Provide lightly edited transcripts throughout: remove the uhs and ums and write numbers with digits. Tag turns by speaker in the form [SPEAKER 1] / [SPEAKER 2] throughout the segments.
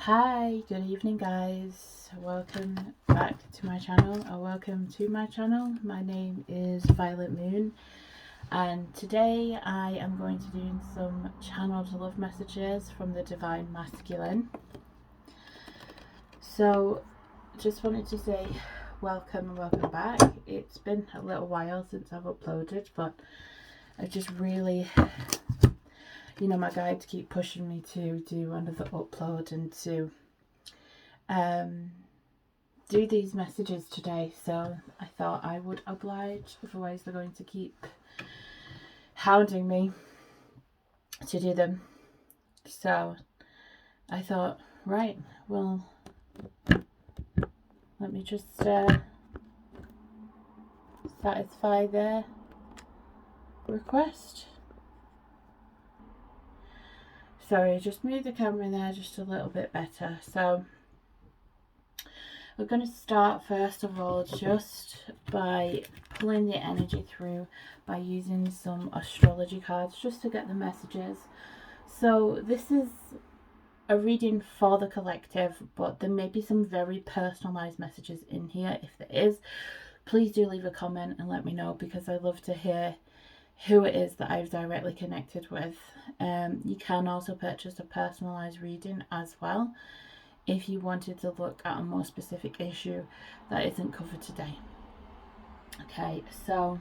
[SPEAKER 1] Hi, good evening guys. Welcome back to my channel, or welcome to my channel. My name is Violet Moon, and today I am going to do some channeled love messages from the Divine Masculine. So just wanted to say welcome and welcome back. It's been a little while since I've uploaded, but I just really, my guides keep pushing me to do another upload and to do these messages today, so I thought I would oblige, otherwise they're going to keep hounding me to do them. So I thought, right, well, let me just satisfy their request. Sorry, just move the camera there just a little bit better. So we're going to start first of all just by pulling the energy through by using some astrology cards just to get the messages. So this is a reading for the collective, but there may be some very personalized messages in here. If there is, please do leave a comment and let me know, because I love to hear who it is that I've directly connected with. You can also purchase a personalized reading as well if you wanted to look at a more specific issue that isn't covered today. Okay, so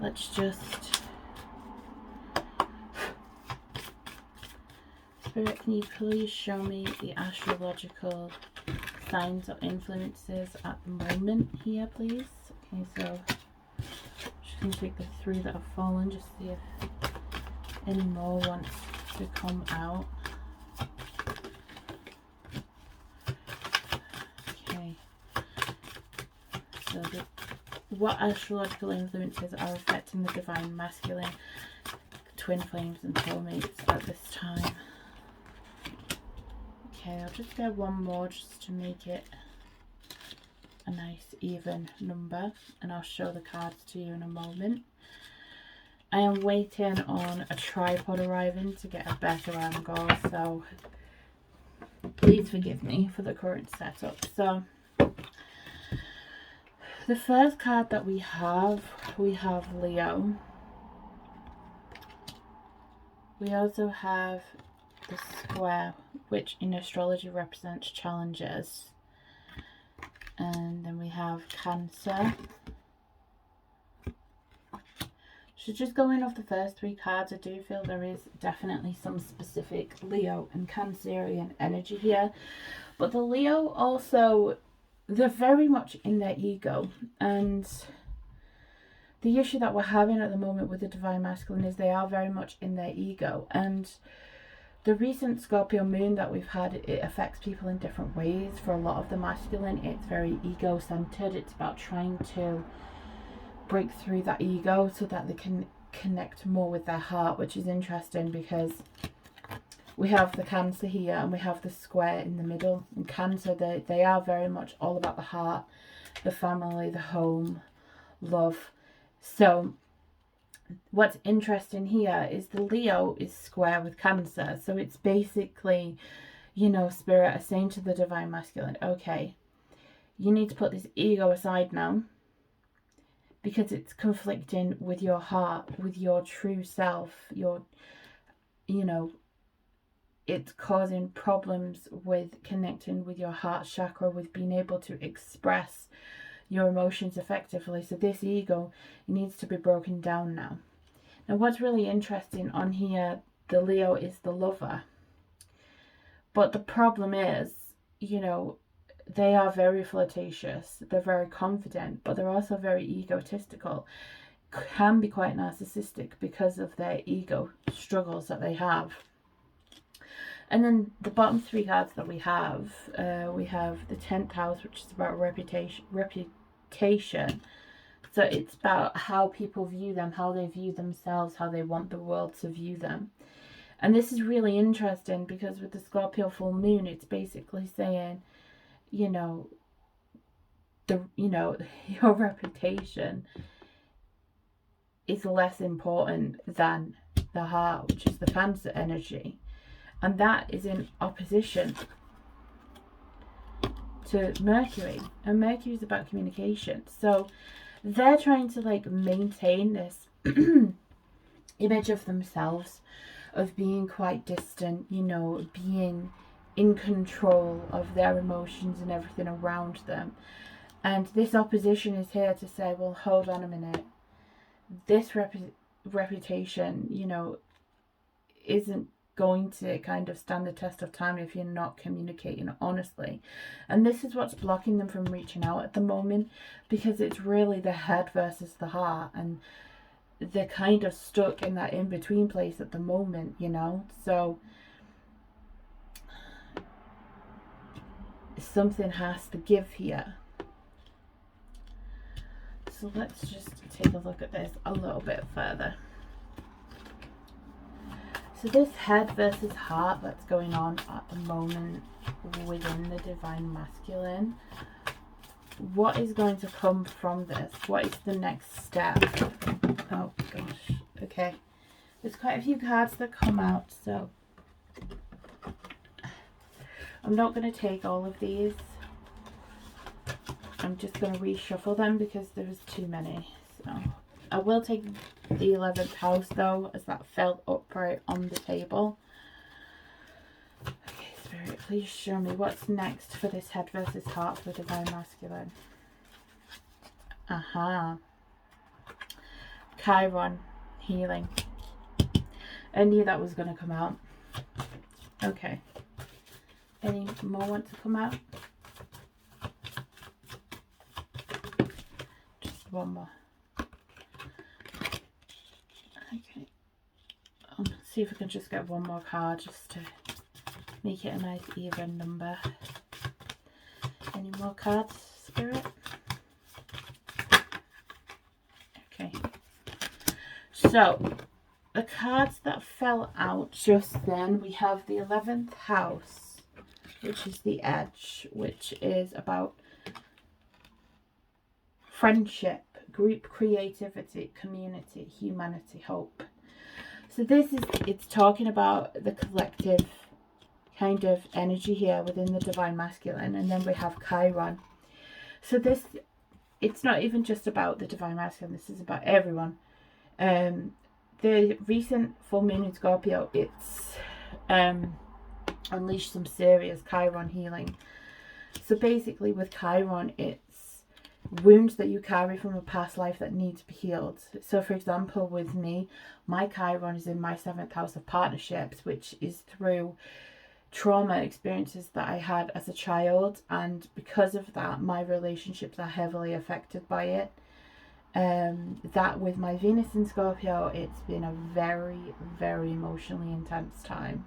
[SPEAKER 1] let's just... Spirit, can you please show me the astrological signs or influences at the moment here, please? Okay, so just going to take the 3 that have fallen, just see if any more wants to come out. Okay, so what astrological influences are affecting the Divine Masculine, twin flames and soulmates at this time? Okay, I'll just get one more just to make it a nice even number, and I'll show the cards to you in a moment. I am waiting on a tripod arriving to get a better angle, so please forgive me for the current setup. So the first card that we have Leo. We also have the square, which in astrology represents challenges. And then we have Cancer. So just going off the first 3 cards, I do feel there is definitely some specific Leo and Cancerian energy here. But the Leo also, they're very much in their ego. And the issue that we're having at the moment with the Divine Masculine is they are very much in their ego. And the recent Scorpio moon that we've had, it affects people in different ways. For a lot of the masculine, it's very ego-centered. It's about trying to break through that ego so that they can connect more with their heart, which is interesting because we have the Cancer here and we have the square in the middle. In Cancer, they are very much all about the heart, the family, the home, love. So what's interesting here is the Leo is square with Cancer. So it's basically, Spirit are saying to the Divine Masculine, okay, you need to put this ego aside now, because it's conflicting with your heart, with your true self. It's causing problems with connecting with your heart chakra, with being able to express your emotions effectively. So this ego needs to be broken down now. Now what's really interesting on here, the Leo is the lover. But the problem is, they are very flirtatious, they're very confident, but they're also very egotistical, can be quite narcissistic because of their ego struggles that they have. And then the bottom 3 cards that we have the 10th house, which is about reputation. So it's about how people view them, how they view themselves, how they want the world to view them. And this is really interesting because with the Scorpio full moon, it's basically saying, your reputation is less important than the heart, which is the Cancer energy. And that is in opposition to Mercury. And Mercury is about communication. So they're trying to like maintain this image of themselves, of being quite distant, you know, being in control of their emotions and everything around them. And this opposition is here to say, well, hold on a minute. This reputation, you know, isn't going to kind of stand the test of time if you're not communicating honestly. And this is what's blocking them from reaching out at the moment, because it's really the head versus the heart, and they're kind of stuck in that in-between place at the moment, you know. So something has to give here. So let's just take a look at this a little bit further. So this head versus heart that's going on at the moment within the divine masculine, what is going to come from this? What is the next step? Oh gosh, okay. There's quite a few cards that come out, so I'm not going to take all of these. I'm just going to reshuffle them because there was too many. So I will take the 11th house though, as that fell upright on the table. Okay, Spirit, please show me what's next for this head versus heart for the divine masculine. Aha. Kyron, healing. I knew that was going to come out. Okay. Any more want to come out? Just one more. Okay. Let's see if we can just get one more card just to make it a nice even number. Any more cards, Spirit? Okay. So, the cards that fell out just then, we have the 11th house, which is the edge, which is about friendship, group creativity, community, humanity, hope. So this is, it's talking about the collective kind of energy here within the divine masculine. And then we have Kyron. So this, it's not even just about the divine masculine, this is about everyone. The recent full moon in Scorpio, it's unleashed some serious Kyron healing. So basically with Kyron, it's wounds that you carry from a past life that need to be healed. So for example, with me, my Kyron is in my 7th house of partnerships, which is through trauma experiences that I had as a child, and because of that, my relationships are heavily affected by it. That with my Venus in Scorpio, it's been a very, very emotionally intense time.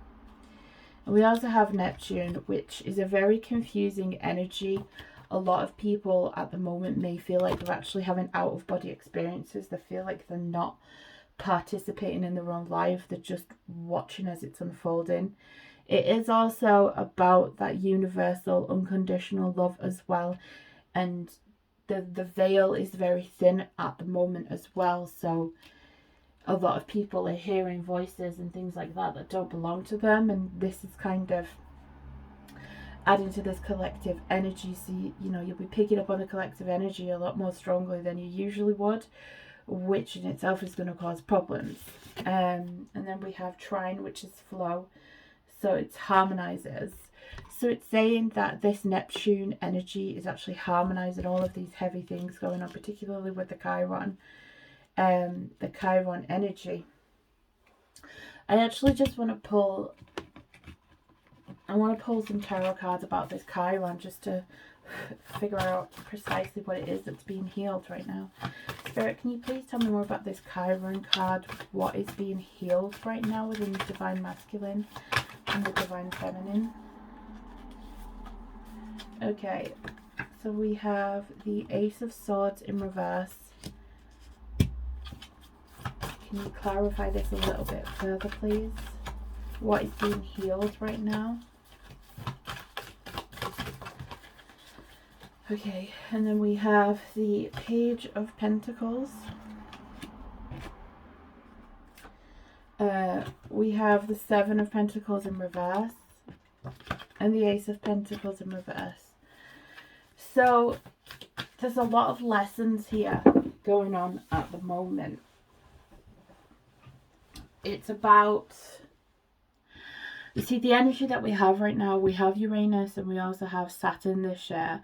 [SPEAKER 1] And we also have Neptune, which is a very confusing energy. A lot of people at the moment may feel like they're actually having out-of-body experiences. They feel like they're not participating in their own life. They're just watching as it's unfolding. It is also about that universal, unconditional love as well. And the veil is very thin at the moment as well. So a lot of people are hearing voices and things like that that don't belong to them. And this is kind of adding to this collective energy. So, you know, you'll be picking up on the collective energy a lot more strongly than you usually would, which in itself is going to cause problems. And then we have trine, which is flow. So it's harmonizers. So it's saying that this Neptune energy is actually harmonizing all of these heavy things going on, particularly with the Kyron energy. I actually just want to pull some tarot cards about this Kyron just to figure out precisely what it is that's being healed right now. Spirit, can you please tell me more about this Kyron card? What is being healed right now within the divine masculine and the divine feminine? Okay, so we have the Ace of Swords in reverse. Can you clarify this a little bit further, please? What is being healed right now? Okay, and then we have the Page of Pentacles. We have the Seven of Pentacles in reverse and the Ace of Pentacles in reverse. So there's a lot of lessons here going on at the moment. It's about, you see, the energy that we have right now, we have Uranus and we also have Saturn this year,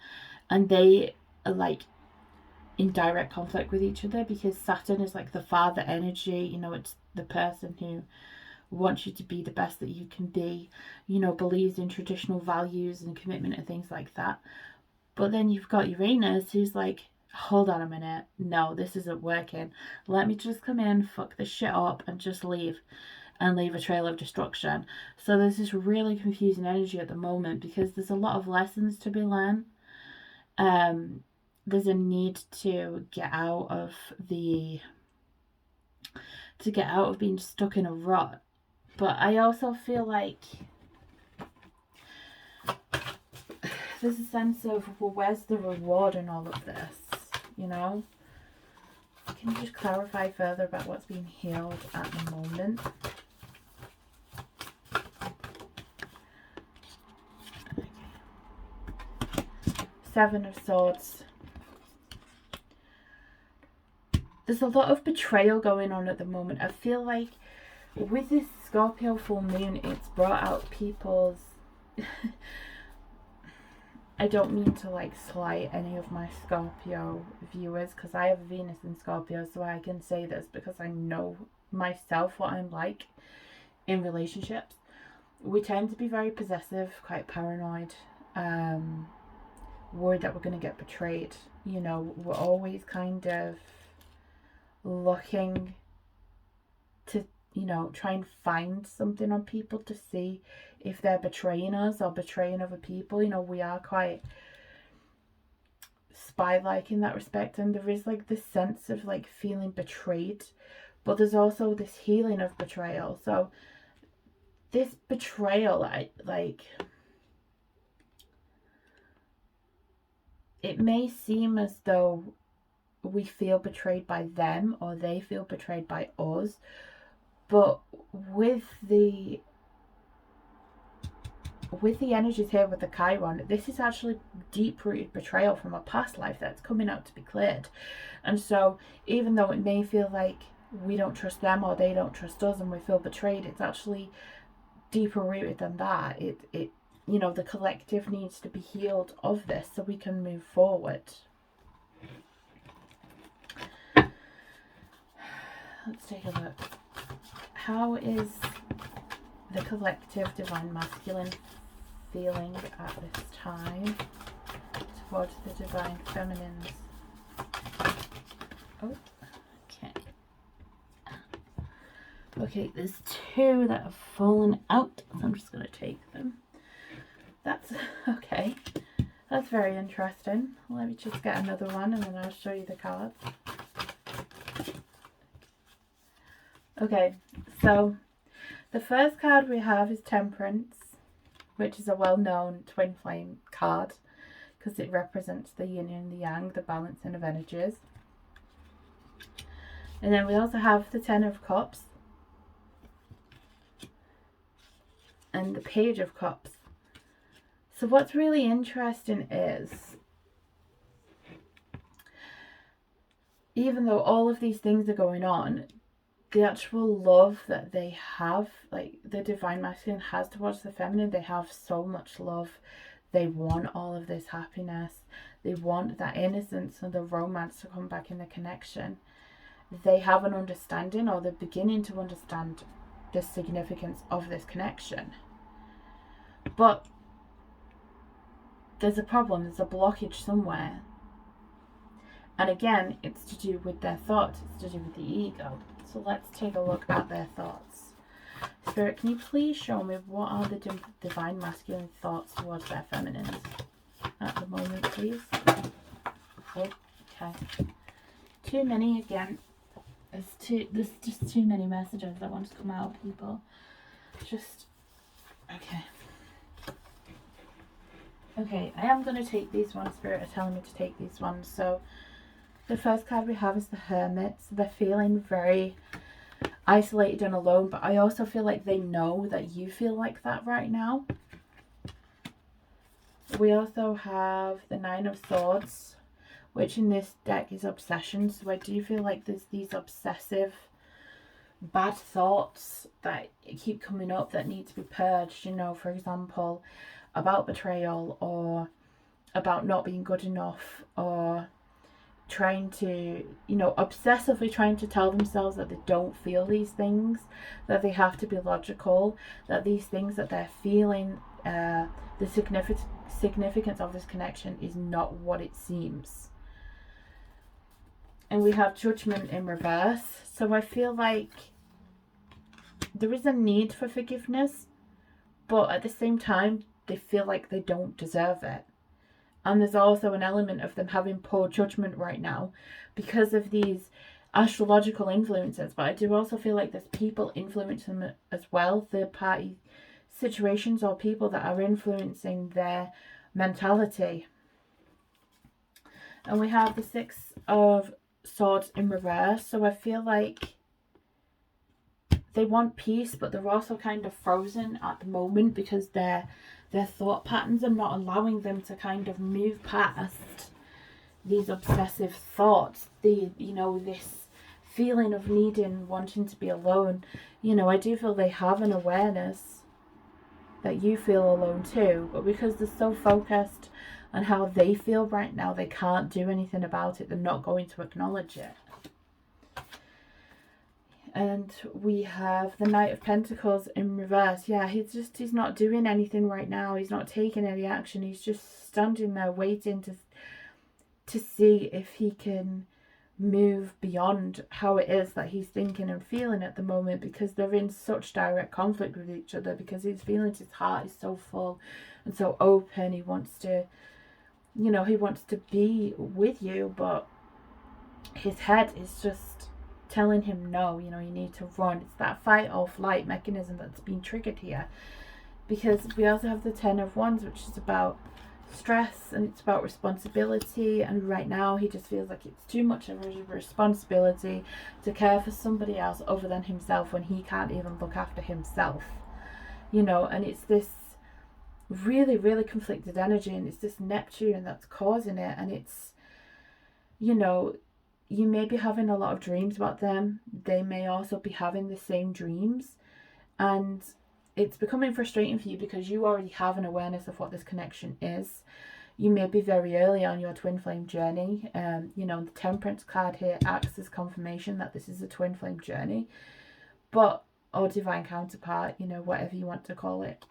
[SPEAKER 1] and they are like in direct conflict with each other, because Saturn is like the father energy, you know, it's the person who wants you to be the best that you can be, you know, believes in traditional values and commitment and things like that. But then you've got Uranus who's like, hold on a minute, no, this isn't working. Let me just come in, fuck this shit up and just leave, and leave a trail of destruction. So there's this really confusing energy at the moment, because there's a lot of lessons to be learned. There's a need to get out of being stuck in a rut. But I also feel like there's a sense of, well, where's the reward in all of this, you know? Can you just clarify further about what's being healed at the moment? Seven of Swords. There's a lot of betrayal going on at the moment. I feel like with this Scorpio full moon, it's brought out people's... I don't mean to like slight any of my Scorpio viewers, because I have Venus in Scorpio, so I can say this because I know myself what I'm like in relationships. We tend to be very possessive, quite paranoid, worried that we're going to get betrayed. You know, we're always kind of looking to, you know, try and find something on people to see if they're betraying us or betraying other people. You know, we are quite spy-like in that respect, and there is like this sense of like feeling betrayed, but there's also this healing of betrayal. So this betrayal, it may seem as though we feel betrayed by them or they feel betrayed by us, but with the energies here with the Kyron, this is actually deep-rooted betrayal from a past life that's coming out to be cleared. And so even though it may feel like we don't trust them or they don't trust us and we feel betrayed, it's actually deeper rooted than that. It you know, the collective needs to be healed of this so we can move forward. Let's take a look. How is the collective divine masculine feeling at this time towards the divine feminines? Oh, okay. Okay, there's two that have fallen out, so I'm just going to take them. That's okay. That's very interesting. Let me just get another one and then I'll show you the cards. Okay, so the first card we have is Temperance, which is a well-known twin flame card because it represents the yin and the yang, the balancing of energies. And then we also have the Ten of Cups and the Page of Cups. So what's really interesting is, even though all of these things are going on, the actual love that they have, like the divine masculine has towards the feminine, they have so much love. They want all of this happiness. They want that innocence and the romance to come back in the connection. They have an understanding, or they're beginning to understand the significance of this connection. But there's a problem, there's a blockage somewhere. And again, it's to do with their thoughts, it's to do with the ego. So let's take a look at their thoughts. Spirit, can you please show me what are the divine masculine thoughts towards their feminines at the moment, please? Okay. Too many again. There's just too many messages that want to come out of people. Okay. Okay, I am going to take these ones. Spirit are telling me to take these ones. So the first card we have is the Hermit. So they're feeling very isolated and alone, but I also feel like they know that you feel like that right now. We also have the Nine of Swords, which in this deck is obsession. So I do feel like there's these obsessive bad thoughts that keep coming up that need to be purged, you know, for example, about betrayal, or about not being good enough, or trying to, you know, obsessively trying to tell themselves that they don't feel these things, that they have to be logical, that these things that they're feeling, the significance of this connection is not what it seems. And we have Judgment in reverse. So I feel like there is a need for forgiveness, but at the same time, they feel like they don't deserve it. And there's also an element of them having poor judgment right now because of these astrological influences. But I do also feel like there's people influencing them as well, third party situations or people that are influencing their mentality. And we have the Six of Swords in reverse. So I feel like they want peace, but they're also kind of frozen at the moment because their thought patterns are not allowing them to kind of move past these obsessive thoughts, you know, this feeling of wanting to be alone. You know, I do feel they have an awareness that you feel alone too, but because they're so focused on how they feel right now, they can't do anything about it. They're not going to acknowledge it. And we have the Knight of Pentacles in reverse. Yeah, he's not doing anything right now. He's not taking any action. He's just standing there waiting to see if he can move beyond how it is that he's thinking and feeling at the moment, because they're in such direct conflict with each other, because his feelings, his heart is so full and so open. He wants to, you know, he wants to be with you, but his head is just telling him no, you know, you need to run. It's that fight or flight mechanism that's been triggered here, because we also have the Ten of Wands, which is about stress and it's about responsibility, and right now he just feels like it's too much of a responsibility to care for somebody else other than himself when he can't even look after himself, you know. And it's this really, really conflicted energy, and it's this Neptune that's causing it. And it's, you know, you may be having a lot of dreams about them. They may also be having the same dreams. And it's becoming frustrating for you because you already have an awareness of what this connection is. You may be very early on your twin flame journey. You know, the Temperance card here acts as confirmation that this is a twin flame journey. But, or divine counterpart, you know, whatever you want to call it.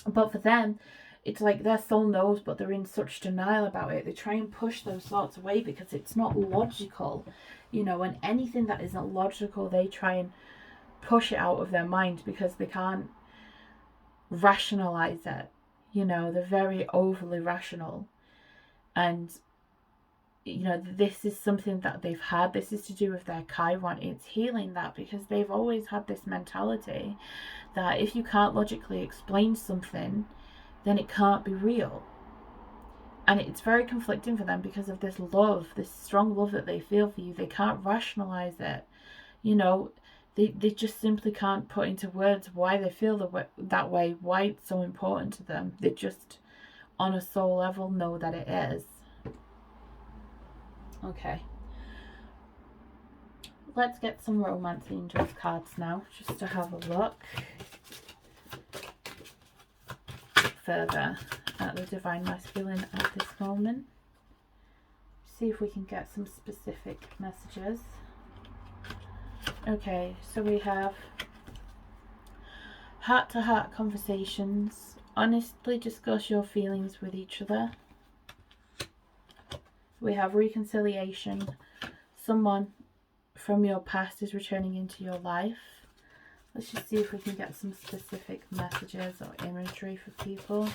[SPEAKER 1] But for them, it's like their soul knows, but they're in such denial about it. They try and push those thoughts away because it's not logical, you know, and anything that isn't logical, they try and push it out of their mind because they can't rationalize it. You know, they're very overly rational. And, you know, this is something that they've had. This is to do with their Kyron. It's healing that, because they've always had this mentality that if you can't logically explain something, then it can't be real. And it's very conflicting for them because of this love, this strong love that they feel for you. They can't rationalize it. You know, they just simply can't put into words why they feel that way, why it's so important to them. They just, on a soul level, know that it is. Okay. Let's get some romance angels cards now, just to have a look further at the divine masculine at this moment. See if we can get some specific messages. Okay, so we have heart-to-heart conversations. Honestly discuss your feelings with each other. We have reconciliation. Someone from your past is returning into your life. Let's just see if we can get some specific messages or imagery for people.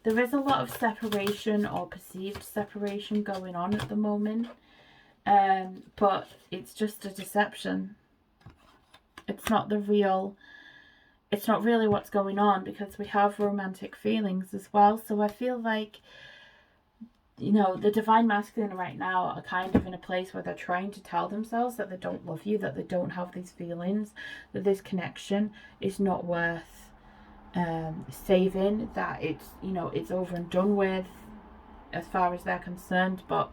[SPEAKER 1] There is a lot of separation or perceived separation going on at the moment. But it's just a deception. It's not really what's going on, because we have romantic feelings as well. So I feel like you know, the divine masculine right now are kind of in a place where they're trying to tell themselves that they don't love you, that they don't have these feelings, that this connection is not worth saving, that it's, you know, it's over and done with as far as they're concerned. But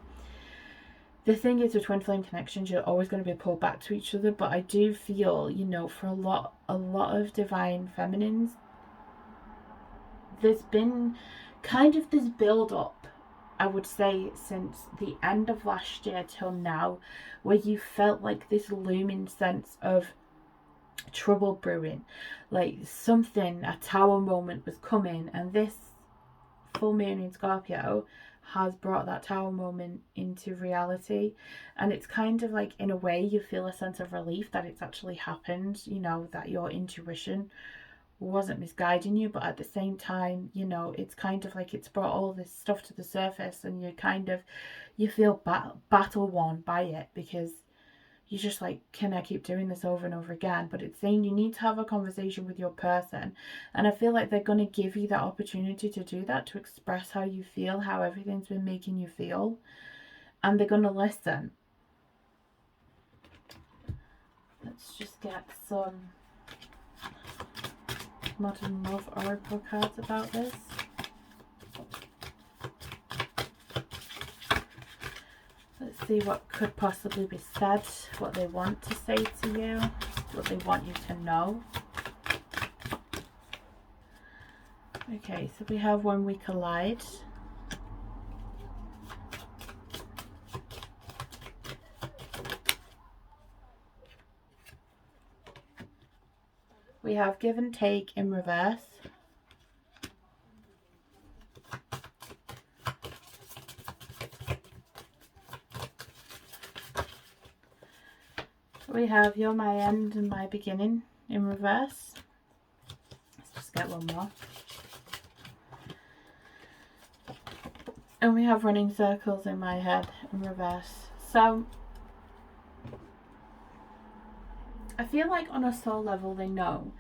[SPEAKER 1] the thing is, with twin flame connections, you're always going to be pulled back to each other. But I do feel, you know, for a lot of divine feminines, there's been kind of this build up, I would say, since the end of last year till now, where you felt like this looming sense of trouble brewing, like something, a tower moment was coming, and this full moon in Scorpio has brought that tower moment into reality. And it's kind of like, in a way, you feel a sense of relief that it's actually happened, you know, that your intuition wasn't misguiding you. But at the same time, you know, it's kind of like it's brought all this stuff to the surface, and you feel battle won by it, because you're just like, can I keep doing this over and over again? But it's saying you need to have a conversation with your person. And I feel like they're going to give you that opportunity to do that, to express how you feel, how everything's been making you feel. And they're going to listen. Let's just get some Modern Love Oracle cards about this. Let's see what could possibly be said, what they want to say to you, what they want you to know. Okay, so we have When We Collide. We have Give and Take in reverse. We have You're My End and My Beginning in reverse. Let's just get one more. And we have Running Circles in My Head in reverse. So I feel like on a soul level they know.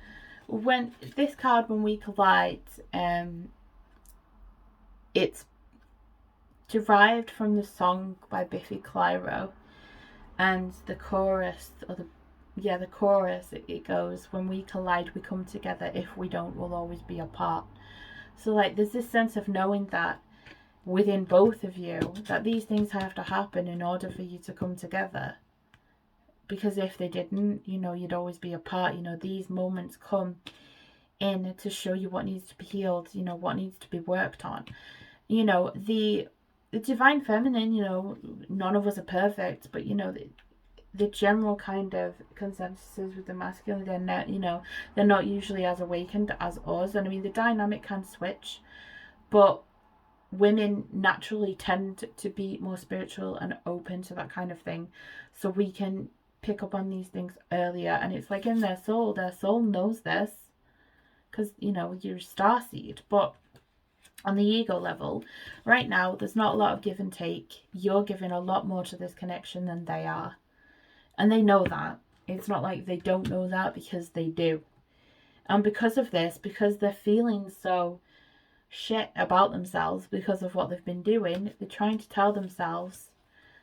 [SPEAKER 1] When this card, When We Collide, it's derived from the song by Biffy Clyro. And the chorus, the chorus, it goes, when we collide, we come together. If we don't, we'll always be apart. So, like, there's this sense of knowing that within both of you, that these things have to happen in order for you to come together. Because if they didn't, you know, you'd always be apart. You know, these moments come in to show you what needs to be healed, you know, what needs to be worked on. You know, the divine feminine, you know, none of us are perfect, but, you know, the general kind of consensus with the masculine, they're not, you know, they're not usually as awakened as us. And I mean, the dynamic can switch, but women naturally tend to be more spiritual and open to that kind of thing. So we can pick up on these things earlier, and it's like in their soul knows this, because, you know, you're a starseed. But on the ego level, right now, there's not a lot of give and take. You're giving a lot more to this connection than they are. And they know that. It's not like they don't know that, because they do. And because of this, because they're feeling so shit about themselves because of what they've been doing, they're trying to tell themselves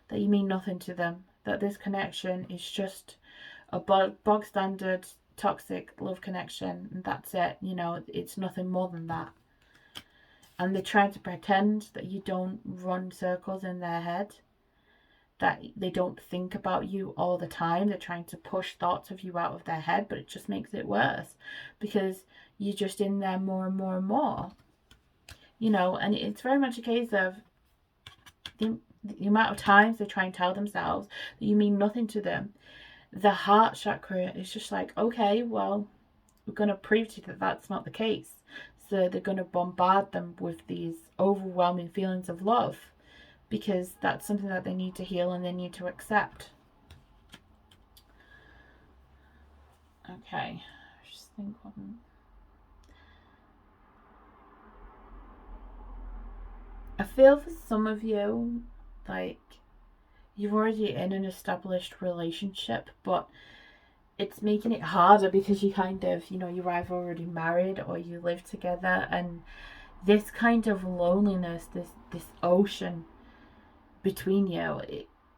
[SPEAKER 1] that you mean nothing to them. That this connection is just a bog standard, toxic love connection. And that's it. You know, it's nothing more than that. And they're trying to pretend that you don't run circles in their head, that they don't think about you all the time. They're trying to push thoughts of you out of their head, but it just makes it worse, because you're just in there more and more and more. You know, and it's very much a case of the amount of times they try and tell themselves that you mean nothing to them. The heart chakra is just like, okay, well, we're going to prove to you that that's not the case. So they're going to bombard them with these overwhelming feelings of love, because that's something that they need to heal and they need to accept. Okay, just think one. I feel for some of you, like, you're already in an established relationship, but it's making it harder because you kind of, you know, you're either already married or you live together, and this kind of loneliness, this ocean between you.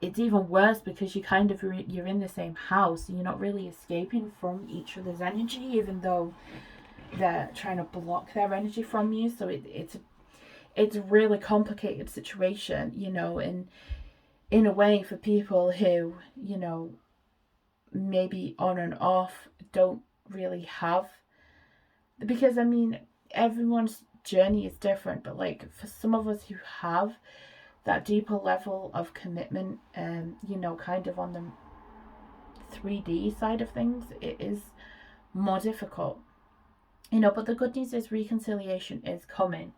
[SPEAKER 1] It's even worse because you kind of, you're in the same house. You're not really escaping from each other's energy, even though they're trying to block their energy from you. So it's a really complicated situation, you know, and in a way for people who, you know, maybe on and off don't really have, because I mean everyone's journey is different, but like for some of us who have that deeper level of commitment, you know, kind of on the 3D side of things, it is more difficult, you know. But the good news is reconciliation is coming,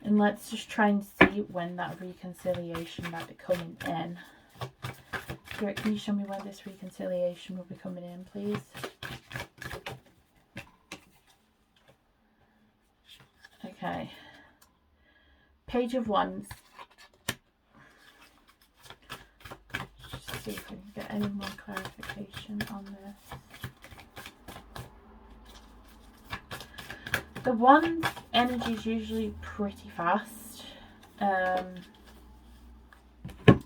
[SPEAKER 1] and let's just try and see when that reconciliation might be coming in. Spirit, can you show me when this reconciliation will be coming in, please? Okay. Page of Wands. Just see if we can get any more clarification on this. The Wands energy is usually pretty fast.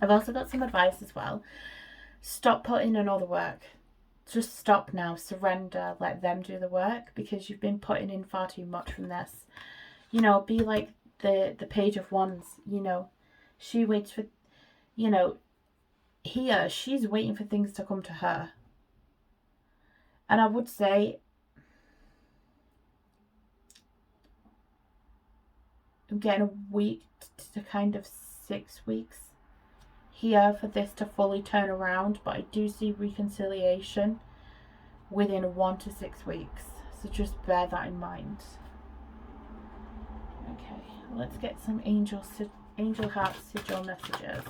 [SPEAKER 1] I've also got some advice as well. Stop putting in all the work. Just stop now. Surrender. Let them do the work, because you've been putting in far too much from this. You know, be like the Page of Wands. You know, she waits for, you know, she's waiting for things to come to her. And I would say, I'm getting a week to kind of 6 weeks here for this to fully turn around, but I do see reconciliation within 1 to 6 weeks, so just bear that in mind. Okay, let's get some angel heart sigil messages.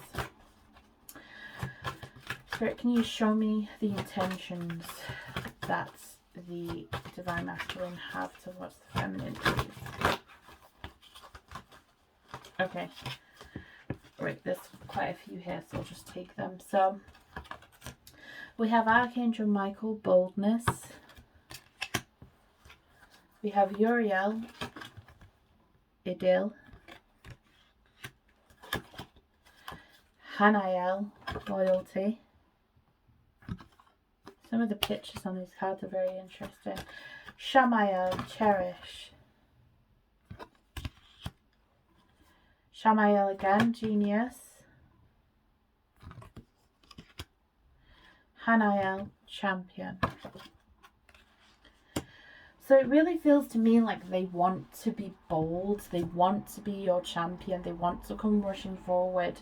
[SPEAKER 1] Spirit, can you show me the intentions that the Divine Masculine have towards the Feminine, please? Okay. Right, there's quite a few here, so I'll just take them. So, we have Archangel Michael, boldness. We have Uriel, Idil. Hanael, loyalty. Some of the pictures on these cards are very interesting. Shamael, cherish. Shamael again, genius. Hanael, champion. So it really feels to me like they want to be bold. They want to be your champion. They want to come rushing forward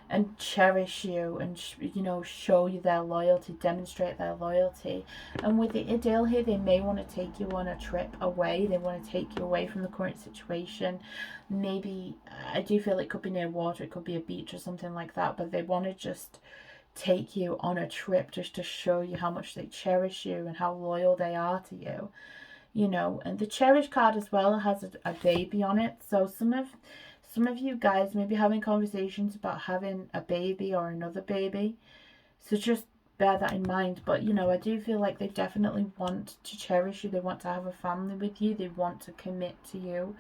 [SPEAKER 1] and cherish you and, you know, show you their loyalty, demonstrate their loyalty. And with the Idil here, they may want to take you on a trip away. They want to take you away from the current situation. Maybe, I do feel it could be near water, it could be a beach or something like that, but they want to just take you on a trip just to show you how much they cherish you and how loyal they are to you, you know. And the cherish card as well has a baby on it, so some of you guys may be having conversations about having a baby or another baby, so just bear that in mind. But, you know, I do feel like they definitely want to cherish you. They want to have a family with you. They want to commit to you.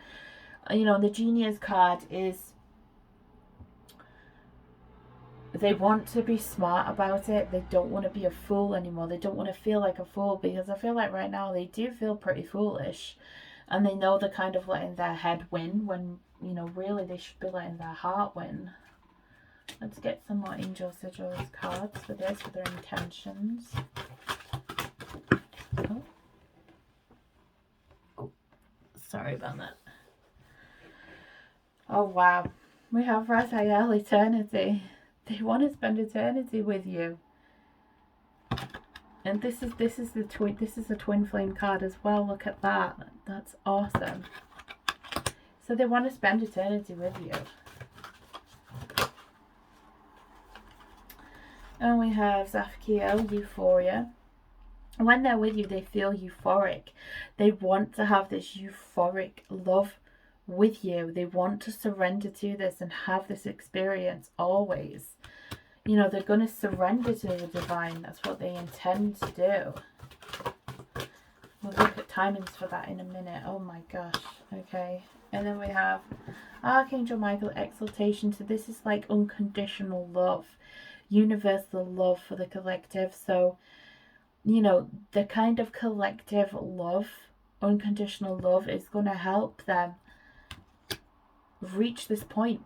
[SPEAKER 1] You know, the Genius card is, they want to be smart about it. They don't want to be a fool anymore. They don't want to feel like a fool, because I feel like right now they do feel pretty foolish, and they know they're kind of letting their head win when, you know, really they should be letting their heart win. Let's get some more angel sigils cards for this, for their intentions. Oh, sorry about that. Oh wow, we have Raphael, eternity. They want to spend eternity with you. And this is a twin flame card as well. Look at that. That's awesome. So they want to spend eternity with you. And we have Zafkiel, euphoria. When they're with you, they feel euphoric. They want to have this euphoric love with you. They want to surrender to this and have this experience always. You know, they're going to surrender to the divine. That's what they intend to do. We'll look at timings for that in a minute. Oh my gosh. Okay. And then we have Archangel Michael, exaltation. So this is like unconditional love, universal love for the collective. So, you know, the kind of collective love, unconditional love, is going to help them reach this point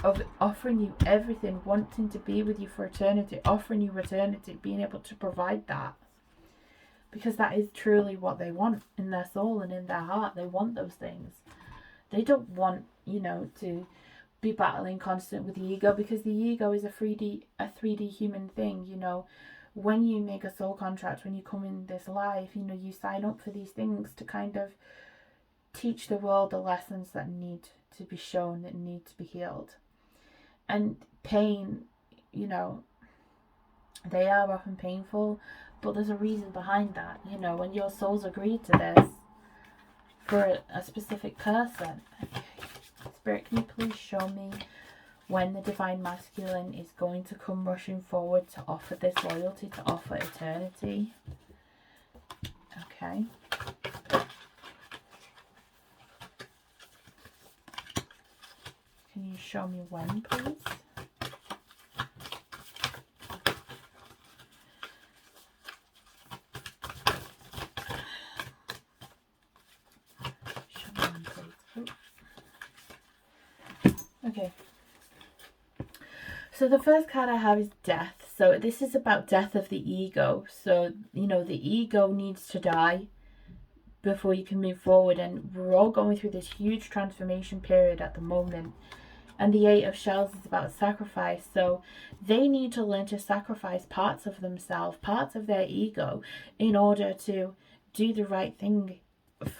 [SPEAKER 1] of offering you everything, wanting to be with you for eternity, offering you eternity, being able to provide that. Because that is truly what they want in their soul and in their heart. They want those things. They don't want, you know, to be battling constant with the ego, because the ego is a 3D human thing, you know. When you make a soul contract, when you come in this life, you know, you sign up for these things to kind of teach the world the lessons that need to be shown, that need to be healed. And pain, you know, they are often painful, but there's a reason behind that. You know, when your souls agreed to this for a specific person. Okay. Spirit, can you please show me when the Divine Masculine is going to come rushing forward to offer this loyalty, to offer eternity? Okay. Can you show me when, please? Okay. So the first card I have is death. So this is about death of the ego. So, you know, the ego needs to die before you can move forward. And we're all going through this huge transformation period at the moment. And the Eight of Shells is about sacrifice. So they need to learn to sacrifice parts of themselves, parts of their ego, in order to do the right thing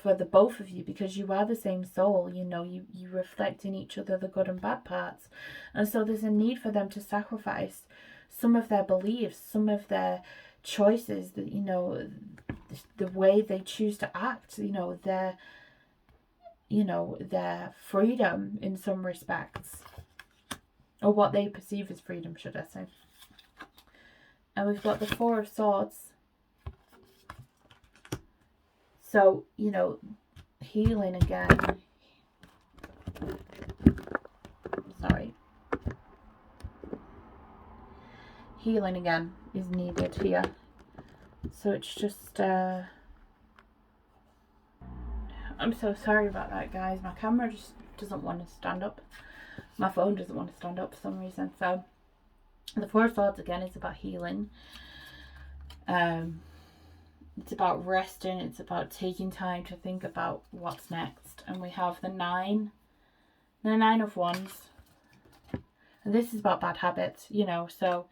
[SPEAKER 1] for the both of you, because you are the same soul. You know, you reflect in each other the good and bad parts. And so there's a need for them to sacrifice some of their beliefs, some of their choices, that, you know, the way they choose to act, you know, their freedom in some respects, or what they perceive as freedom, should I say. And we've got the Four of Swords. So, you know, healing again. Sorry. Healing again is needed here. So it's just, I'm so sorry about that, guys. My camera just doesn't want to stand up. My phone doesn't want to stand up for some reason. So, the Four of Swords again is about healing. It's about resting. It's about taking time to think about what's next. And we have the Nine of Wands. And this is about bad habits, you know. So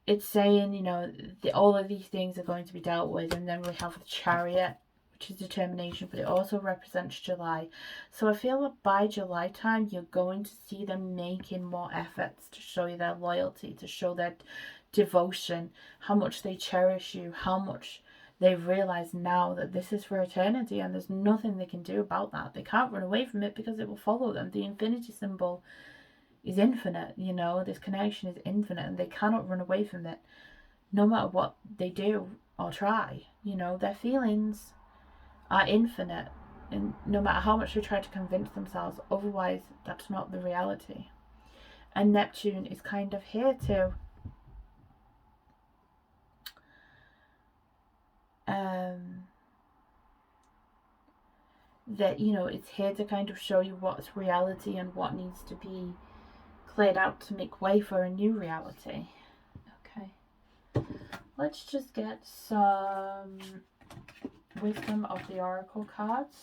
[SPEAKER 1] it's saying, you know, all of these things are going to be dealt with. And then we have the Chariot, which is determination, but it also represents July. So I feel that by July time, you're going to see them making more efforts to show you their loyalty, to show their devotion, how much they cherish you, how much they realize now that this is for eternity, and there's nothing they can do about that. They can't run away from it because it will follow them. The infinity symbol is infinite, you know, this connection is infinite, and they cannot run away from it no matter what they do or try. You know, their feelings are infinite, and no matter how much they try to convince themselves otherwise, that's not the reality. And Neptune is kind of here to that, you know, it's here to kind of show you what's reality and what needs to be cleared out to make way for a new reality. Okay, let's just get some wisdom of the oracle cards,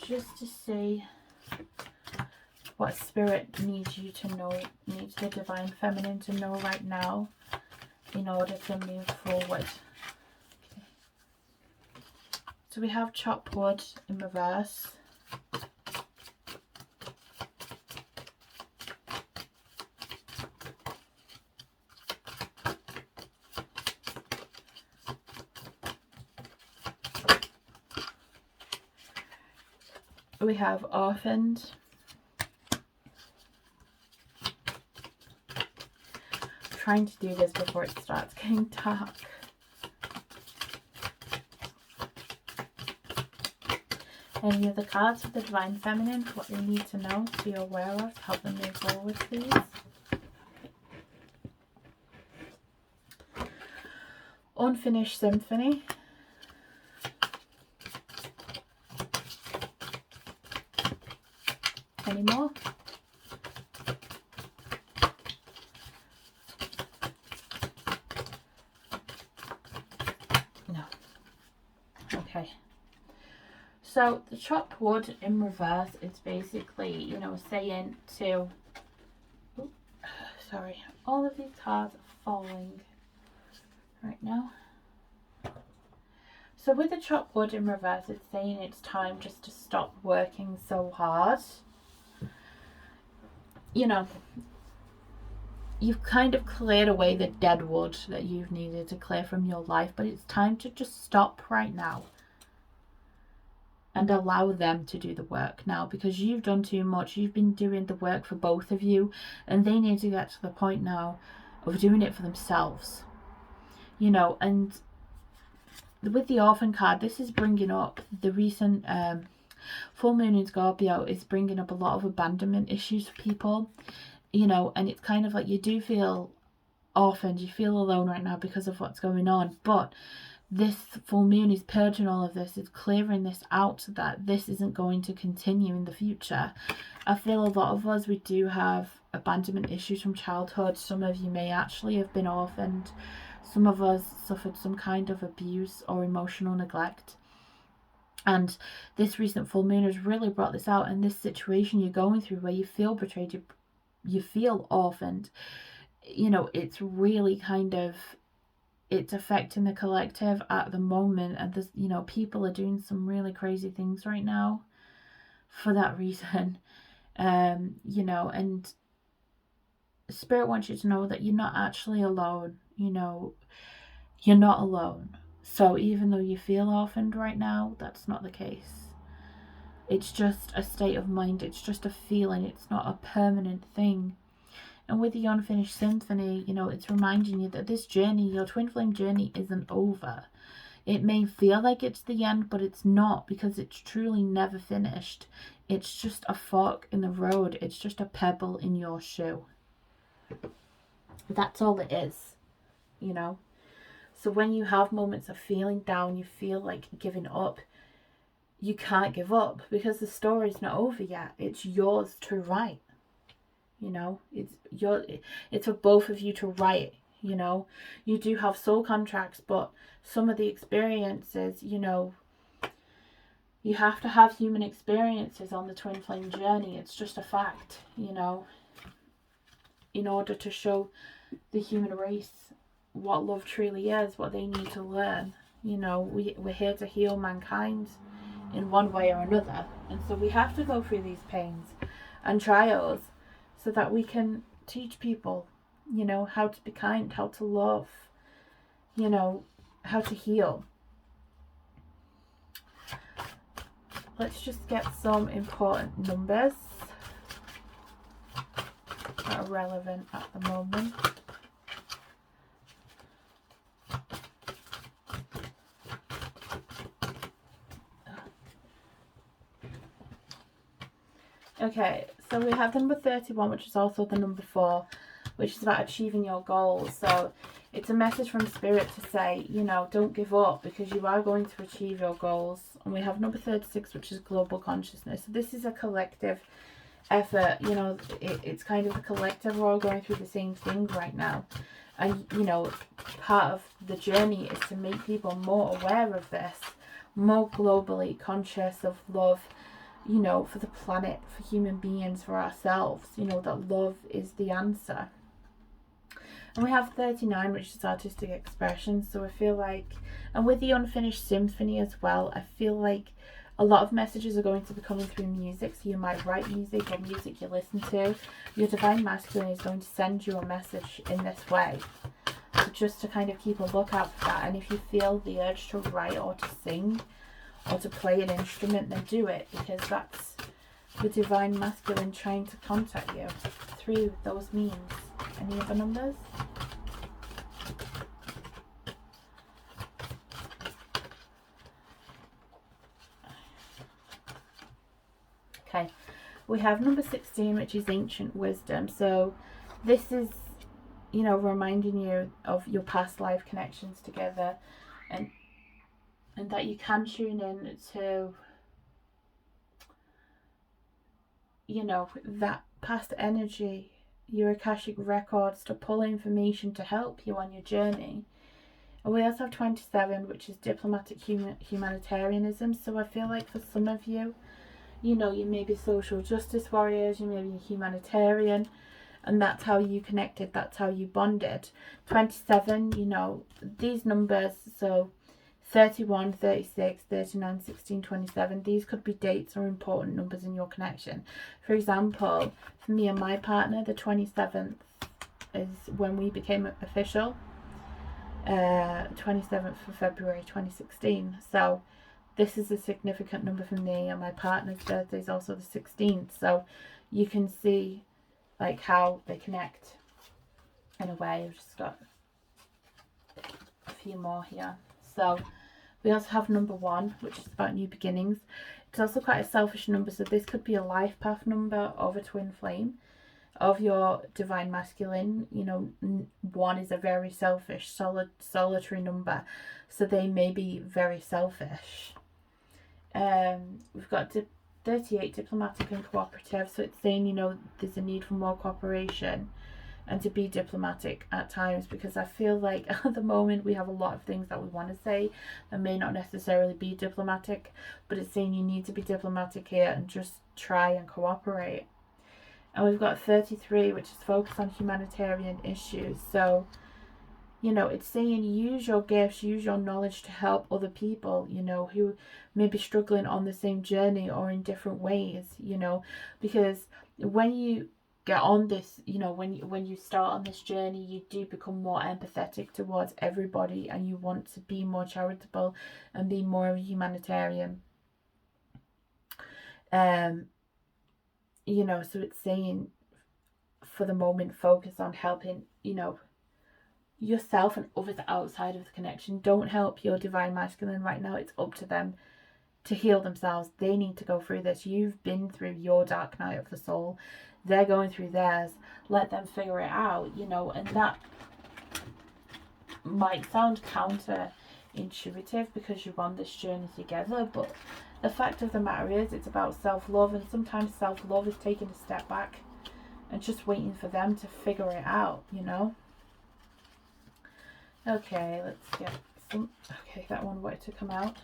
[SPEAKER 1] just to see what spirit needs you to know, needs the divine feminine to know right now in order to move forward. Okay. So we have chopped wood in reverse. We have orphaned. I'm trying to do this before it starts getting dark. Any of the cards for the Divine Feminine, what they need to know, to be aware of, to help them move forward, please. Unfinished Symphony. Any more? No. Okay. So the chopped wood in reverse, it's basically, you know, saying to, sorry, all of these cards are falling right now. So with the chopped wood in reverse, it's saying it's time just to stop working so hard. You know, you've kind of cleared away the dead wood that you've needed to clear from your life, but it's time to just stop right now and allow them to do the work now, because you've done too much. You've been doing the work for both of you, and they need to get to the point now of doing it for themselves, you know. And with the Orphan card, this is bringing up the recent full moon in Scorpio is bringing up a lot of abandonment issues for people, you know. And it's kind of like you do feel orphaned, you feel alone right now because of what's going on, but this full moon is purging all of this. It's clearing this out so that this isn't going to continue in the future. I feel a lot of us, we do have abandonment issues from childhood. Some of you may actually have been orphaned. Some of us suffered some kind of abuse or emotional neglect. And this recent full moon has really brought this out. And this situation you're going through where you feel betrayed, you feel orphaned, you know, it's really kind of, it's affecting the collective at the moment. And there's, you know, people are doing some really crazy things right now for that reason. You know, and Spirit wants you to know that you're not actually alone. You know, you're not alone. So even though you feel orphaned right now, that's not the case. It's just a state of mind. It's just a feeling. It's not a permanent thing. And with the Unfinished Symphony, you know, it's reminding you that this journey, your twin flame journey, isn't over. It may feel like it's the end, but it's not, because it's truly never finished. It's just a fork in the road. It's just a pebble in your shoe. That's all it is, you know. So when you have moments of feeling down, you feel like giving up, you can't give up, because the story's not over yet. It's yours to write. You know, it's for both of you to write. You know, you do have soul contracts, but some of the experiences, you know, you have to have human experiences on the twin flame journey. It's just a fact, you know, in order to show the human race what love truly is, what they need to learn. You know, we're here to heal mankind in one way or another, and so we have to go through these pains and trials so that we can teach people, you know, how to be kind, how to love, you know, how to heal. Let's just get some important numbers that are relevant at the moment. Okay, so we have the number 31, which is also the number 4, which is about achieving your goals. So it's a message from Spirit to say, you know, don't give up, because you are going to achieve your goals. And we have number 36, which is global consciousness. So this is a collective effort, you know, it's kind of a collective. We're all going through the same thing right now. And, you know, part of the journey is to make people more aware of this, more globally conscious of love, you know, for the planet, for human beings, for ourselves, you know, that love is the answer. And we have 39, which is artistic expression. So I feel like, and with the Unfinished Symphony as well, I feel like a lot of messages are going to be coming through music. So you might write music or music you listen to. Your Divine Masculine is going to send you a message in this way. So just to kind of keep a lookout for that. And if you feel the urge to write or to sing or to play an instrument, then do it, because that's the Divine Masculine trying to contact you through those means. Any other numbers? Okay, we have number 16, which is ancient wisdom. So this is, you know, reminding you of your past life connections together, and that you can tune in to, you know, that past energy, your Akashic records, to pull information to help you on your journey. And we also have 27, which is diplomatic humanitarianism. So I feel like for some of you, you know, you may be social justice warriors, you may be a humanitarian, and that's how you connected, that's how you bonded. 27, you know, these numbers, so 31, 36, 39, 16, 27, these could be dates or important numbers in your connection. For example, for me and my partner, the 27th is when we became official. 27th of February 2016. So this is a significant number for me, and my partner's birthday is also the 16th. So you can see like how they connect in a way. I've just got a few more here. So we also have number 1, which is about new beginnings. It's also quite a selfish number, so this could be a life path number of a twin flame of your divine masculine. You know, 1 is a very selfish, solitary number, so they may be very selfish. We've got 38, diplomatic and cooperative, so it's saying, you know, there's a need for more cooperation and to be diplomatic at times, because I feel like at the moment we have a lot of things that we want to say that may not necessarily be diplomatic, but it's saying you need to be diplomatic here and just try and cooperate. And we've got 33, which is focused on humanitarian issues. So, you know, it's saying use your gifts, use your knowledge to help other people, you know, who may be struggling on the same journey or in different ways, you know, because when you get on this, you know, when you start on this journey, you do become more empathetic towards everybody, and you want to be more charitable and be more of a humanitarian. You know, so it's saying for the moment focus on helping, you know, yourself and others outside of the connection. Don't help your divine masculine right now. It's up to them to heal themselves. They need to go through this. You've been through your dark night of the soul. They're going through theirs. Let them figure it out, you know. And that might sound counterintuitive because you're on this journey together, but the fact of the matter is it's about self-love, and sometimes self-love is taking a step back and just waiting for them to figure it out, you know. Okay, let's get some. Okay, that one wanted to come out,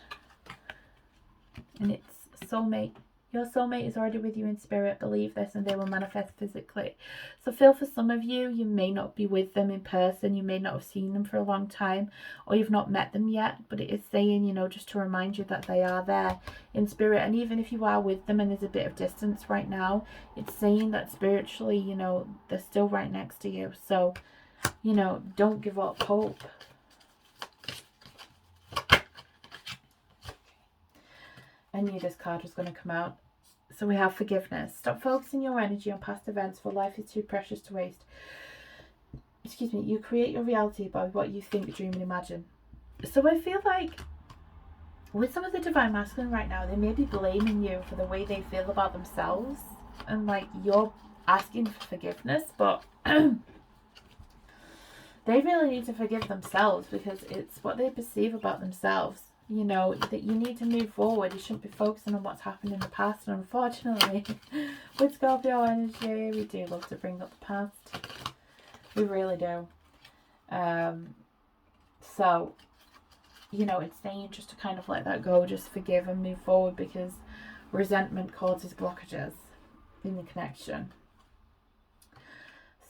[SPEAKER 1] and it's soulmate. Your soulmate is already with you in spirit. Believe this and they will manifest physically. So feel for some of you, you may not be with them in person. You may not have seen them for a long time, or you've not met them yet. But it is saying, you know, just to remind you that they are there in spirit. And even if you are with them and there's a bit of distance right now, it's saying that spiritually, you know, they're still right next to you. So, you know, don't give up hope. I knew this card was going to come out. So we have forgiveness. Stop focusing your energy on past events, for life is too precious to waste. Excuse me. You create your reality by what you think, dream, and imagine. So I feel like with some of the divine masculine right now, they may be blaming you for the way they feel about themselves, and like you're asking for forgiveness, but they really need to forgive themselves, because it's what they perceive about themselves. You know, that you need to move forward. You shouldn't be focusing on what's happened in the past. And unfortunately, with Scorpio energy, we do love to bring up the past. We really do. So, you know, it's saying just to kind of let that go, just forgive and move forward, because resentment causes blockages in the connection.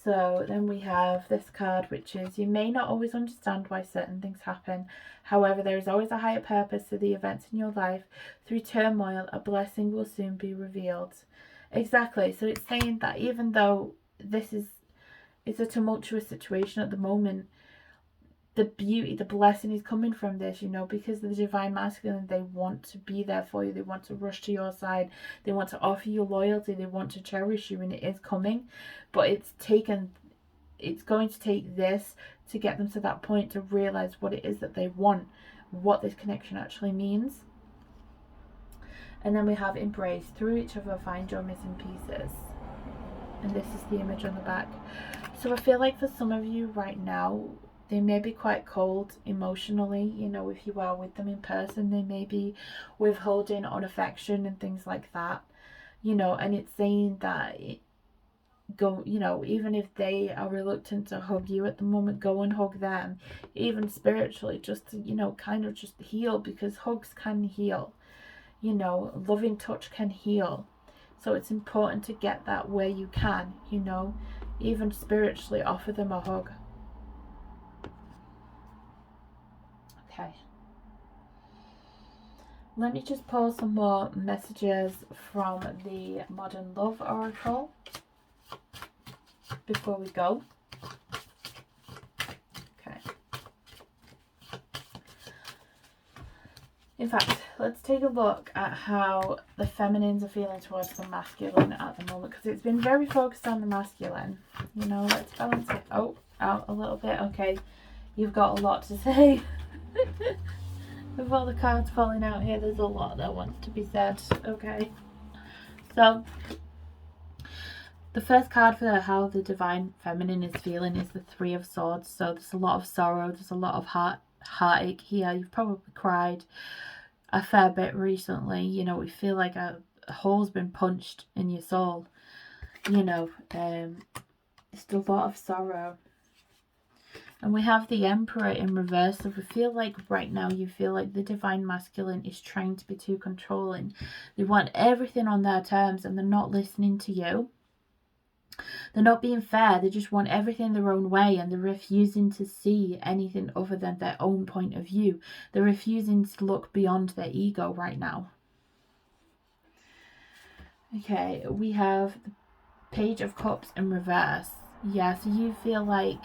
[SPEAKER 1] So then we have this card, which is, you may not always understand why certain things happen. However, there is always a higher purpose to the events in your life. Through turmoil, a blessing will soon be revealed. Exactly. So it's saying that even though this is a tumultuous situation at the moment, the beauty, the blessing is coming from this, you know, because the divine masculine, they want to be there for you. They want to rush to your side. They want to offer you loyalty. They want to cherish you, and it is coming. But it's going to take this to get them to that point, to realize what it is that they want, what this connection actually means. And then we have embrace. Through each other, find your missing pieces. And this is the image on the back. So I feel like for some of you right now, they may be quite cold emotionally, you know, if you are with them in person. They may be withholding on affection and things like that, you know, and it's saying that go, you know, even if they are reluctant to hug you at the moment, go and hug them, even spiritually, just to, you know, kind of just heal, because hugs can heal, you know, loving touch can heal. So it's important to get that where you can, you know, even spiritually offer them a hug. Okay. Let me just pull some more messages from the Modern Love Oracle before we go. Okay. In fact, let's take a look at how the feminines are feeling towards the masculine at the moment, because it's been very focused on the masculine. You know, let's balance it out a little bit. Okay, you've got a lot to say. With all the cards falling out here, there's a lot that wants to be said. Okay, so the first card for how the divine feminine is feeling is the Three of Swords. So there's a lot of sorrow, there's a lot of heartache here. You've probably cried a fair bit recently. You know, we feel like a hole's been punched in your soul. You know, it's a lot of sorrow. And we have the Emperor in reverse. So we feel like right now you feel like the divine masculine is trying to be too controlling. They want everything on their terms and they're not listening to you. They're not being fair. They just want everything their own way, and they're refusing to see anything other than their own point of view. They're refusing to look beyond their ego right now. Okay, we have the Page of Cups in reverse. Yeah, so you feel like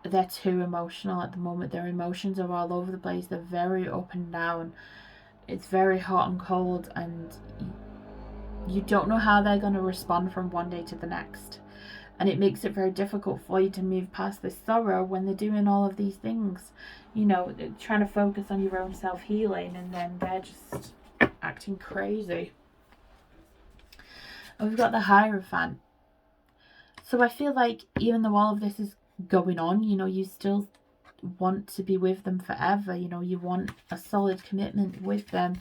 [SPEAKER 1] they're too emotional at the moment. Their emotions are all over the place. They're very up and down. It's very hot and cold, and you don't know how they're going to respond from one day to the next. And it makes it very difficult for you to move past this sorrow when they're doing all of these things. You know, trying to focus on your own self-healing, and then they're just acting crazy. And we've got the Hierophant. So I feel like even though all of this is going on, you know, you still want to be with them forever. You know, you want a solid commitment with them.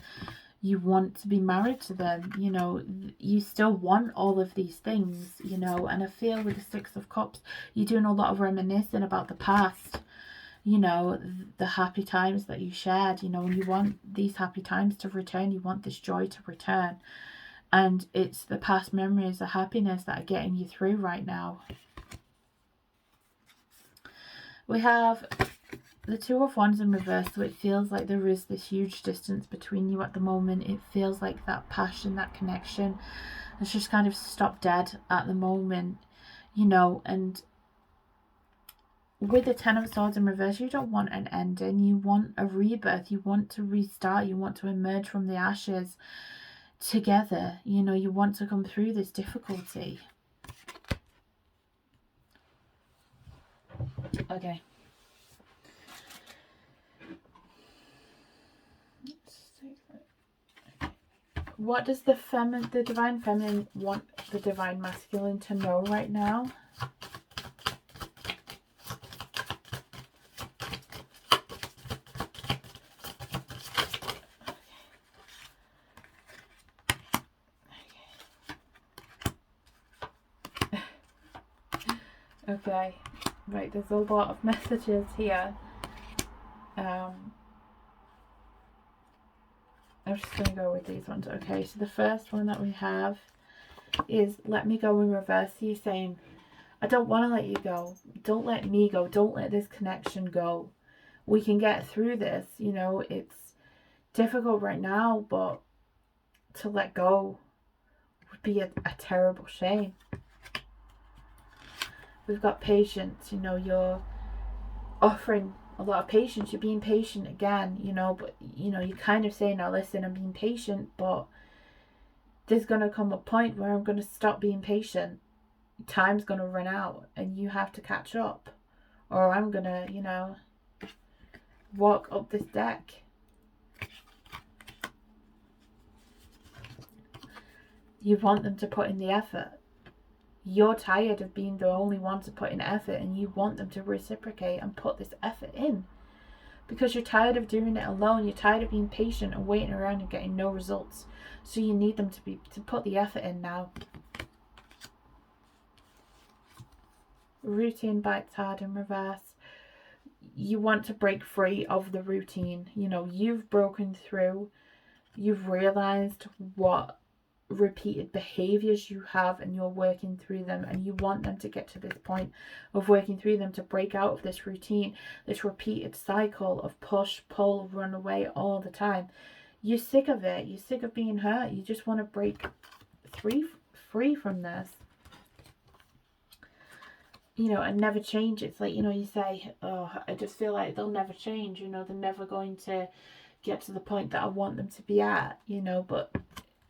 [SPEAKER 1] You want to be married to them. You know, you still want all of these things, you know. And I feel with the Six of Cups, you're doing a lot of reminiscing about the past, you know, the happy times that you shared, you know, and you want these happy times to return. You want this joy to return. And it's the past memories, the happiness that are getting you through right now. We have the Two of Wands in reverse, so it feels like there is this huge distance between you at the moment. It feels like that passion, that connection has just kind of stopped dead at the moment, you know. And with the Ten of Swords in reverse, you don't want an ending. You want a rebirth. You want to restart. You want to emerge from the ashes together. You know, you want to come through this difficulty. Okay. What does the divine feminine want the divine masculine to know right now? Okay, right, there's a lot of messages here. I'm just going to go with these ones. Okay, so the first one that we have is let me go in reverse. You're saying, I don't want to let you go. Don't let me go. Don't let this connection go. We can get through this. You know, it's difficult right now, but to let go would be a terrible shame. We've got patience. You know, you're offering a lot of patience. You're being patient again, you know, but you know, you kind of say, now listen, I'm being patient, but there's going to come a point where I'm going to stop being patient. Time's going to run out and you have to catch up, or I'm going to, you know, walk up this deck. You want them to put in the effort. You're tired of being the only one to put in effort, and you want them to reciprocate and put this effort in. Because you're tired of doing it alone. You're tired of being patient and waiting around and getting no results. So you need them to put the effort in now. Routine bites hard in reverse. You want to break free of the routine. You know, you've broken through. You've realized what repeated behaviors you have, and you're working through them, and you want them to get to this point of working through them, to break out of this routine, this repeated cycle of push, pull, run away all the time. You're sick of it. You're sick of being hurt. You just want to break free from this, you know, and never change. It's like, you know, you say, oh, I just feel like they'll never change, you know, they're never going to get to the point that I want them to be at, you know, but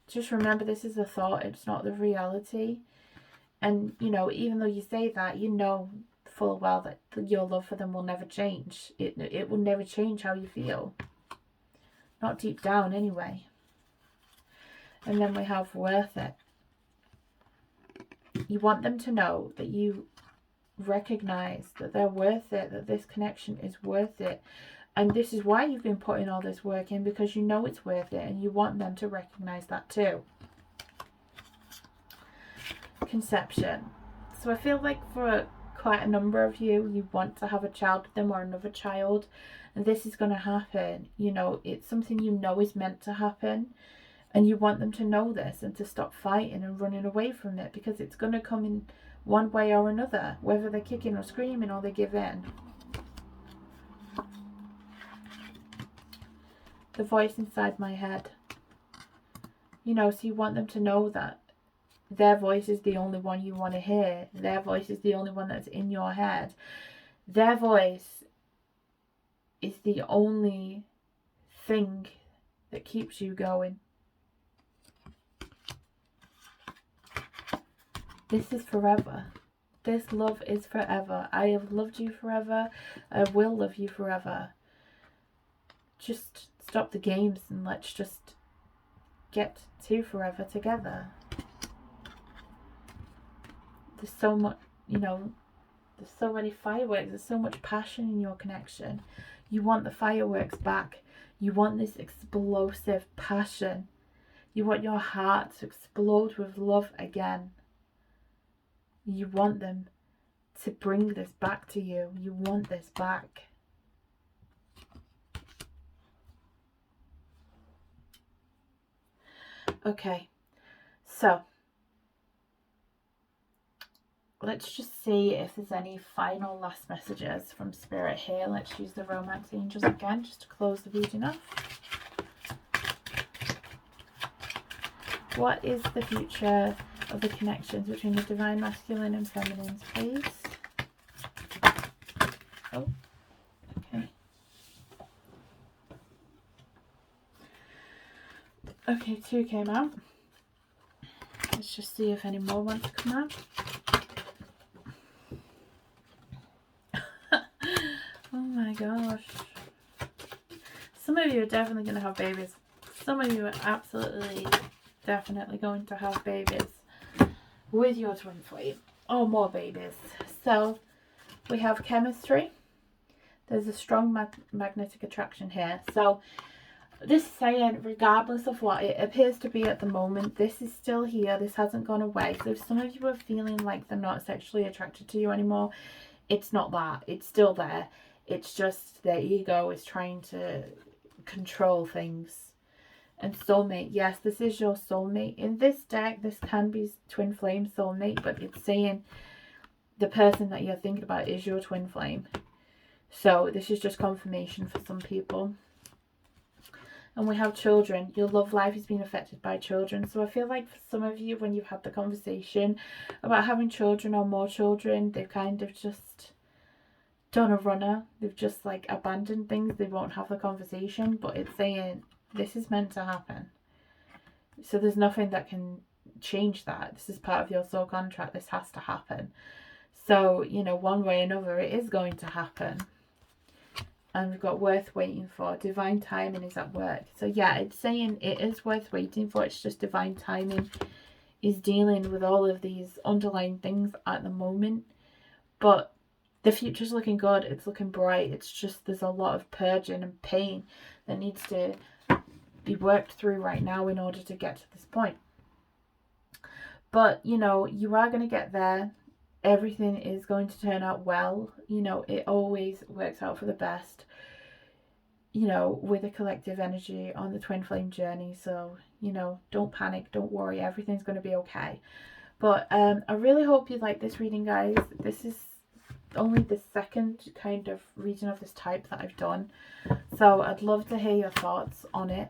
[SPEAKER 1] just remember, this is a thought, it's not the reality. And, you know, even though you say that, you know full well that your love for them will never change. It will never change how you feel. Not deep down, anyway. And then we have worth it. You want them to know that you recognize that they're worth it, that this connection is worth it. And this is why you've been putting all this work in, because you know it's worth it, and you want them to recognize that too. Conception. So I feel like for quite a number of you, you want to have a child with them or another child, and this is going to happen. You know, it's something you know is meant to happen, and you want them to know this and to stop fighting and running away from it, because it's going to come in one way or another, whether they're kicking or screaming or they give in. The voice inside my head. You know, so you want them to know that their voice is the only one you want to hear. Their voice is the only one that's in your head. Their voice is the only thing that keeps you going. This is forever. This love is forever. I have loved you forever. I will love you forever. Just stop the games and let's just get to forever together. There's so much, you know, there's so many fireworks, there's so much passion in your connection. You want the fireworks back. You want this explosive passion. You want your heart to explode with love again. You want them to bring this back to you. You want this back. Okay, so let's just see if there's any final last messages from Spirit here. Let's use the Romance Angels again just to close the reading off. What is the future of the connections between the Divine Masculine and Feminines, please? Oh, okay. Okay, 2 came out. Let's just see if any more want to come out. Oh my gosh. Some of you are definitely going to have babies. Some of you are absolutely, definitely going to have babies with your twin flame. Or more babies. So, we have chemistry. There's a strong magnetic attraction here. So, this is saying, regardless of what it appears to be at the moment, this is still here. This hasn't gone away. So if some of you are feeling like they're not sexually attracted to you anymore, it's not that. It's still there. It's just their ego is trying to control things. And soulmate. Yes, this is your soulmate. In this deck, this can be twin flame soulmate, but it's saying the person that you're thinking about is your twin flame. So this is just confirmation for some people. And we have children. Your love life is being affected by children. So I feel like for some of you, when you've had the conversation about having children or more children, they've kind of just done a runner. They've just like abandoned things. They won't have the conversation. But it's saying this is meant to happen. So there's nothing that can change that. This is part of your soul contract. This has to happen. So, you know, one way or another, it is going to happen. And we've got worth waiting for. Divine timing is at work. So yeah, it's saying it is worth waiting for. It's just divine timing is dealing with all of these underlying things at the moment, but the future's looking good. It's looking bright. It's just there's a lot of purging and pain that needs to be worked through right now in order to get to this point. But, you know, you are going to get there. Everything is going to turn out well. You know, it always works out for the best, you know, with a collective energy on the twin flame journey. So, you know, don't panic, don't worry, everything's going to be okay. But I really hope you like this reading, guys. This is only the second kind of reading of this type that I've done, so I'd love to hear your thoughts on it.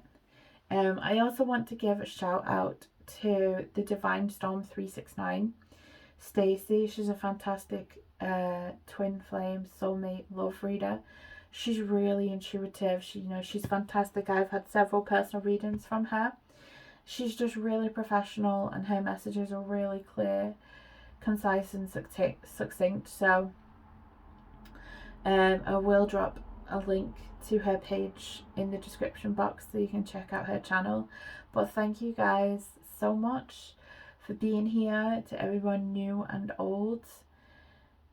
[SPEAKER 1] I also want to give a shout out to the Divine Storm 369, Stacey. She's a fantastic twin flame soulmate love reader. She's really intuitive. She's fantastic. I've had several personal readings from her. She's just really professional, and her messages are really clear, concise, and succinct. So I will drop a link to her page in the description box so you can check out her channel. But thank you guys so much for being here, to everyone new and old.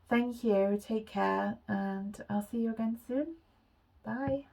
[SPEAKER 1] Thank you, take care, and I'll see you again soon. Bye.